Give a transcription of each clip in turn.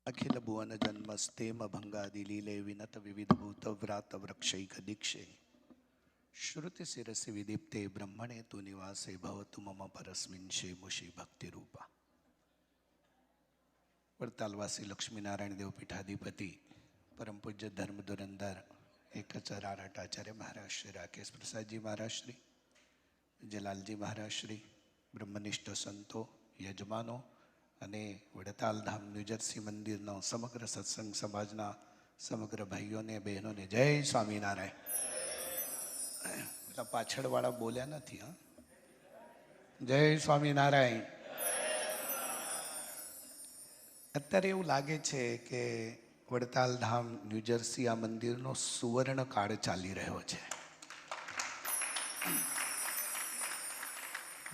अखिल भुवन जन्मस्तेम भंगादि लीले विनत विविध भूत व्रात वृक्षैक दीक्षे श्रुति शिरसि विदीप्ते ब्रह्मणे तु निवासे भवतु मम परस्मिन् शेमुषि भक्ति रूपा। वड़तालवासी लक्ष्मीनारायण देव पीठाधिपति परम पूज्य धर्म धुरंधर एक चरारट आचार्य महाराज श्री राकेश प्रसाद जी महाराज श्री जलालजी महाराज श्री ब्रह्मनिष्ठ संतो यजमानो અને વડતાલ ધામ ન્યૂજર્સી મંદિરનો સમગ્ર સત્સંગ સમાજના સમગ્ર ભાઈઓને બહેનોને જય સ્વામિનારાયણ. પેલા પાછળવાળા બોલ્યા નથી. હા, જય સ્વામિનારાયણ. અત્યારે એવું લાગે છે કે વડતાલ ધામ ન્યૂજર્સી આ મંદિરનો સુવર્ણ કાળ ચાલી રહ્યો છે.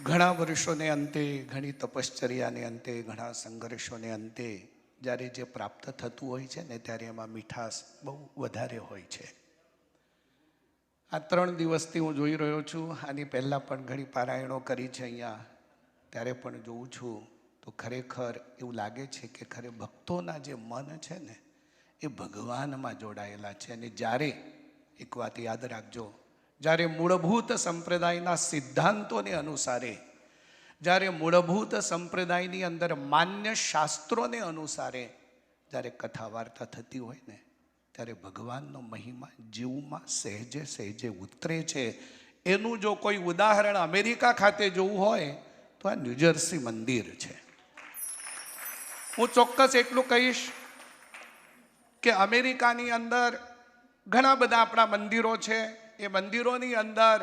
ઘણા વર્ષોને અંતે, ઘણી તપશ્ચર્યાને અંતે, ઘણા સંઘર્ષોને અંતે જ્યારે જે પ્રાપ્ત થતું હોય છે ને ત્યારે એમાં મીઠાશ બહુ વધારે હોય છે. આ 3 દિવસથી હું જોઈ રહ્યો છું. આની પહેલાં પણ ઘણી પારાયણો કરી છે અહીંયા, ત્યારે પણ જોઉં છું તો ખરેખર એવું લાગે છે કે ખરે ભક્તોના જે મન છે ને એ ભગવાનમાં જોડાયેલા છે. અને જ્યારે એક વાત યાદ રાખજો, જ્યારે મૂળભૂત સંપ્રદાયના સિદ્ધાંતોને અનુસારે, જ્યારે મૂળભૂત સંપ્રદાયની અંદર માન્ય શાસ્ત્રોને અનુસારે જ્યારે કથા વાર્તા થતી હોય ને ત્યારે ભગવાનનો મહિમા જીવમાં સહેજે સહેજે ઉતરે છે. એનું જો કોઈ ઉદાહરણ અમેરિકા ખાતે જોવું હોય તો આ ન્યૂજર્સી મંદિર છે. હું ચોક્કસ એટલું કહીશ કે અમેરિકાની અંદર ઘણા બધા આપણા મંદિરો છે. એ મંદિરોની અંદર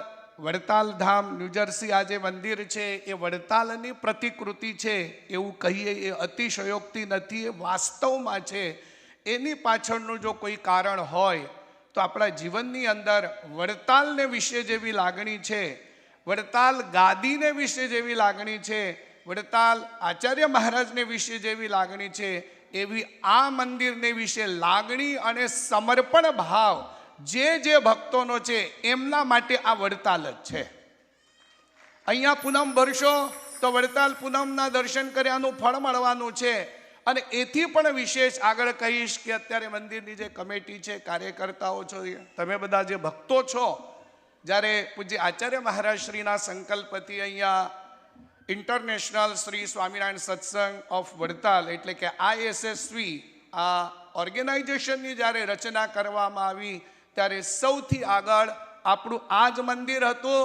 વડતાલ ધામ ન્યૂજર્સી આ જે મંદિર છે એ વડતાલની પ્રતિકૃતિ છે એવું કહીએ એ અતિશયોક્તિ નથી, એ વાસ્તવમાં છે. એની પાછળનું જો કોઈ કારણ હોય તો આપણા જીવનની અંદર વડતાલને વિશે જેવી લાગણી છે, વડતાલ ગાદીને વિશે જેવી લાગણી છે, વડતાલ આચાર્ય મહારાજને વિશે જેવી લાગણી છે, એવી આ મંદિરને વિશે લાગણી અને સમર્પણ ભાવ જે ભક્તોનો છે એમના માટે આ વડતાલ જ છે. અહીંયા પૂનમ ભરશો તો વડતાલ પૂનમના દર્શન કર્યાનું ફળ મળવાનું છે. અને એથી પણ વિશેષ આગળ કહીશ કે અત્યારે મંદિરની જે કમિટી છે, કાર્યકર્તાઓ છો, તમે બધા જે ભક્તો છો, જ્યારે પૂજ્ય આચાર્ય મહારાજ શ્રીના સંકલ્પથી અહીંયા ઇન્ટરનેશનલ શ્રી સ્વામિનારાયણ સત્સંગ ઓફ વડતાલ એટલે કે ISSV આ ઓર્ગેનાઇઝેશનની જ્યારે રચના કરવામાં આવી ત્યારે સૌથી આગળ આપણું આ જ મંદિર હતું.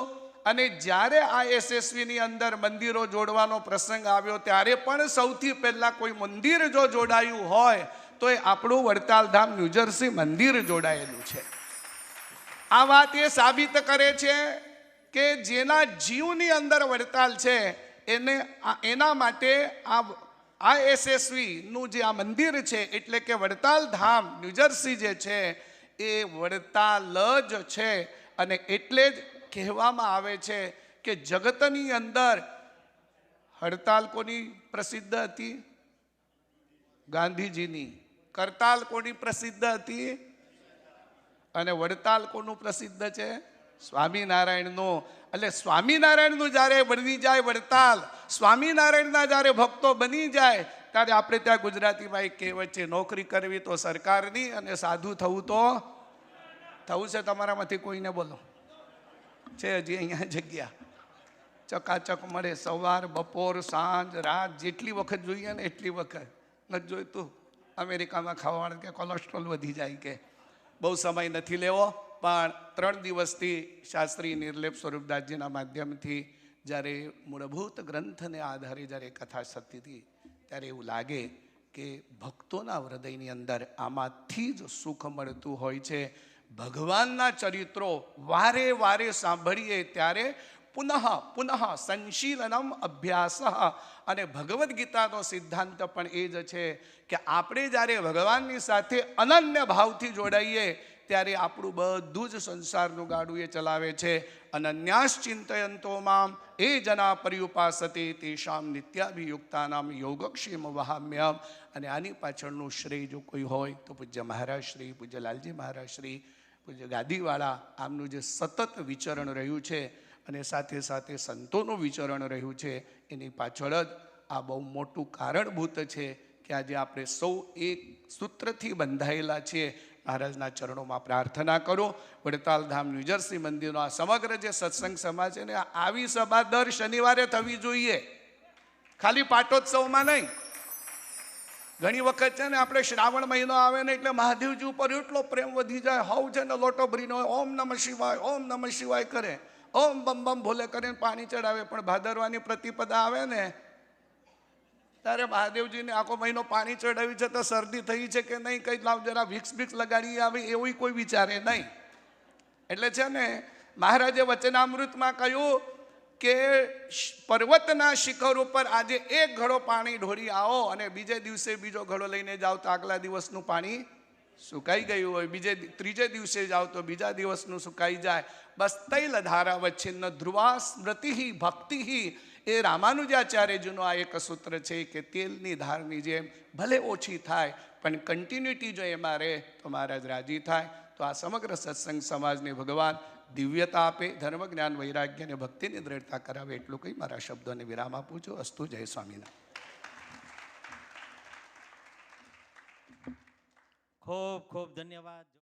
અને જ્યારે આ ISSVની અંદર મંદિરો જોડવાનો પ્રસંગ આવ્યો ત્યારે પણ સૌથી પહેલાં કોઈ મંદિર જો જોડાયું હોય તો એ આપણું વડતાલ ધામ ન્યૂજર્સી મંદિર જોડાયેલું છે. આ વાત એ સાબિત કરે છે કે જેના જીવની અંદર વડતાલ છે એના માટે આ ISSVનું જે આ મંદિર છે એટલે કે વડતાલ ધામ ન્યૂજર્સી જે છે એ વડતાલ જ છે. અને એટલે જ કહેવામાં આવે છે કે જગતની અંદર હડતાલ કોની પ્રસિદ્ધ હતી? ગાંધીજીની. કરતાલ કોની પ્રસિદ્ધ હતી? અને વડતાલ કોનું પ્રસિદ્ધ છે? સ્વામિનારાયણનું. એટલે સ્વામિનારાયણનું જ્યારે બની જાય વડતાલ, સ્વામિનારાયણના જ્યારે ભક્તો બની જાય ત્યારે આપણે ત્યાં ગુજરાતીમાં એક કહેવત છે, નોકરી કરવી તો સરકારની અને સાધુ થવું તો થવું છે. તમારામાંથી કોઈને બોલો છે હજી અહીંયા જગ્યા? ચકાચક મળે, સવાર બપોર સાંજ રાત જેટલી વખત જોઈએ ને એટલી વખત. નથી જોઈતું અમેરિકામાં ખાવાવાળા કે કોલેસ્ટ્રોલ વધી જાય કે બહુ સમય નથી લેવો. પણ 3 દિવસથી શાસ્ત્રી નિર્લેપ સ્વરૂપદાસજીના માધ્યમથી જ્યારે મૂળભૂત ગ્રંથને આધારે જ્યારે કથા થતી હતી ત્યારે એવું લાગે કે ભક્તોના હૃદયની અંદર આમાંથી જ સુખ મળતું હોય છે. ભગવાનના ચરિત્રો વારે વારે સાંભળીએ ત્યારે પુનઃ સંશીલનમ અભ્યાસ. અને ભગવદ્ ગીતાનો સિદ્ધાંત પણ એ જ છે કે આપણે જ્યારે ભગવાનની સાથે અનન્ય ભાવથી જોડાઈએ ત્યારે આપણું બધું જ સંસારનું ગાડું એ ચલાવે છે. અનન્યાસ ચિંતયંતો મામ એ જના પર્યુપાસતે તેષામ નિત્યાભિયુક્તાનામ યોગક્ષેમ વહામ્યમ. અને આની પાછળનું શ્રેય જો કોઈ હોય તો પૂજ્ય મહારાજ શ્રી, પૂજ્ય લાલજી મહારાજ શ્રી, પૂજ્ય ગાદીવાળા આમનું જે સતત વિચરણ રહ્યું છે અને સાથે સાથે સંતોનું વિચરણ રહ્યું છે એની પાછળ જ આ બહુ મોટું કારણભૂત છે કે કે આજે આપણે સૌ એક સૂત્રથી બંધાયેલા છીએ. મહારાજના ચરણોમાં પ્રાર્થના કરો. વડતાલ ધામ ન્યૂજર્સી મંદિરનો આ સમગ્ર જે સત્સંગ સમાજ છે ને, આવી સભા દર શનિવારે થવી જોઈએ, ખાલી પાટોત્સવમાં નહીં. ઘણી વખત છે ને આપણે શ્રાવણ મહિનો આવે ને એટલે મહાદેવજી ઉપર એટલો પ્રેમ વધી જાય, હવ છે ને લોટો ભરીનો ઓમ નમઃ શિવાય ઓમ નમઃ શિવાય કરે, ઓમ બમ બમ ભોલે કરીને પાણી ચડાવે. પણ ભાદરવાની પ્રતિપદા આવે ને ત્યારે મહાદેવજીને આખો મહિનો પાણી ચડાવી છે તો શરદી થઈ છે કે નહીં, કઈ લાવ જરા વિક્સ વિક્સ લગાડી આવે, એવું કોઈ વિચારે નહીં. એટલે છે ને મહારાજે વચનામૃતમાં કહ્યું કે પર્વતના શિખર ઉપર આજે એક ઘડો પાણી ઢોળી આવો અને બીજે દિવસે બીજો ઘડો લઈને જાઓ તો આગલા દિવસનું પાણી સુકાઈ ગયું હોય, ત્રીજે દિવસે જાઓ તો બીજા દિવસનું સુકાઈ જાય. બસ તૈલ ધારા વચ્છિન્ન ધ્રુવા સ્મૃતિ ભક્તિ. એ રામાનુજાચાર્યજીનું આ એક સૂત્ર છે કે તેલની ધારની જેમ ભલે ઓછી થાય પણ કન્ટિન્યુટી જો એમાં રહે તો મહારાજ રાજી થાય. તો આ સમગ્ર સત્સંગ સમાજને ભગવાન દિવ્યતા આપે, ધર્મ જ્ઞાન વૈરાગ્ય અને ભક્તિની દ્રઢતા કરાવે, એટલું કહી મારા શબ્દોને વિરામ આપું છું. અસ્તુ. જય સ્વામિનારાયણ. ખૂબ ખૂબ ધન્યવાદ.